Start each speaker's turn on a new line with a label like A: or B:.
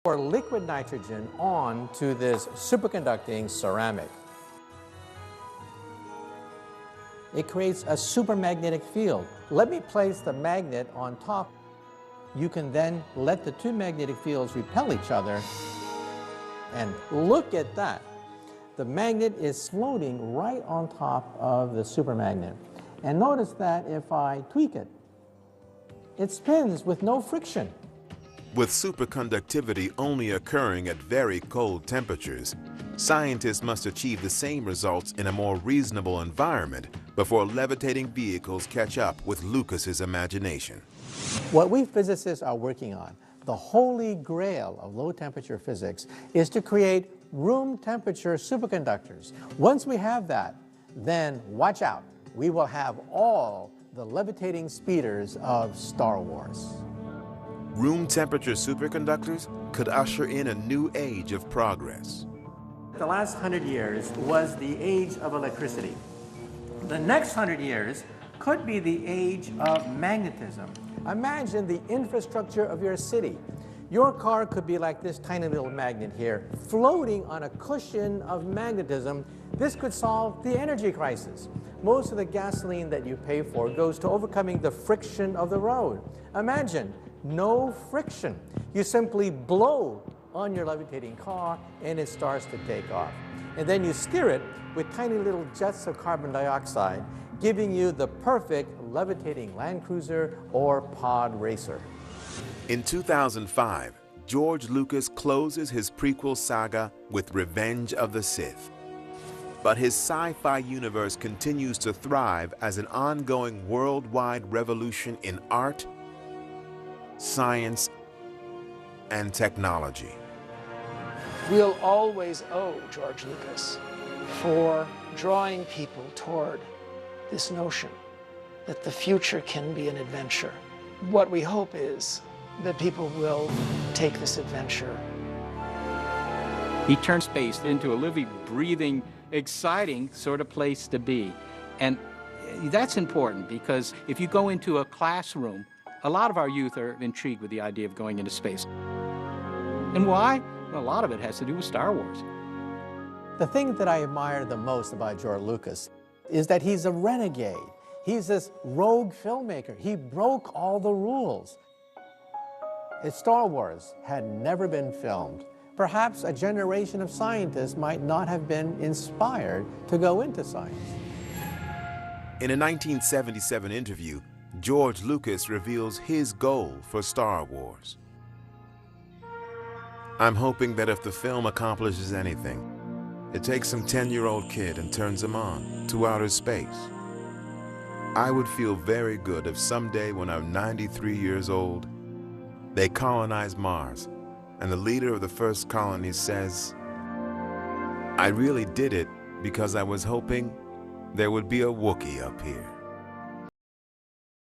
A: pour liquid nitrogen onto this superconducting ceramic. It creates a supermagnetic field. Let me place the magnet on top. You can then let the two magnetic fields repel each other. And look at that. The magnet is floating right on top of the supermagnet. And notice that if I tweak it, it spins with no friction.
B: With superconductivity only occurring at very cold temperatures, scientists must achieve the same results in a more reasonable environment before levitating vehicles catch up with Lucas's imagination.
A: What we physicists are working on, the holy grail of low-temperature physics, is to create room-temperature superconductors. Once we have that, then watch out. We will have all the levitating speeders of Star Wars.
B: Room temperature superconductors could usher in a new age of progress.
A: The last 100 years was the age of electricity. The next 100 years could be the age of magnetism. Imagine the infrastructure of your city. Your car could be like this tiny little magnet here, floating on a cushion of magnetism. This could solve the energy crisis. Most of the gasoline that you pay for goes to overcoming the friction of the road. Imagine no friction. You simply blow on your levitating car and it starts to take off. And then you steer it with tiny little jets of carbon dioxide, giving you the perfect levitating Land Cruiser or pod racer.
B: In 2005, George Lucas closes his prequel saga with Revenge of the Sith. But his sci-fi universe continues to thrive as an ongoing worldwide revolution in art, science, and technology.
C: We'll always owe George Lucas for drawing people toward this notion that the future can be an adventure. What we hope is that people will take this adventure.
D: He turned space into a living, breathing, exciting sort of place to be. And that's important because if you go into a classroom, a lot of our youth are intrigued with the idea of going into space. And why? Well, a lot of it has to do with Star Wars.
A: The thing that I admire the most about George Lucas is that he's a renegade. He's this rogue filmmaker. He broke all the rules. If Star Wars had never been filmed, perhaps a generation of scientists might not have been inspired to go into science.
B: In a 1977 interview, George Lucas reveals his goal for Star Wars. I'm hoping that if the film accomplishes anything, it takes some 10-year-old kid and turns him on to outer space. I would feel very good if someday when I'm 93 years old, they colonize Mars, and the leader of the first colony says, "I really did it because I was hoping there would be a Wookiee up here."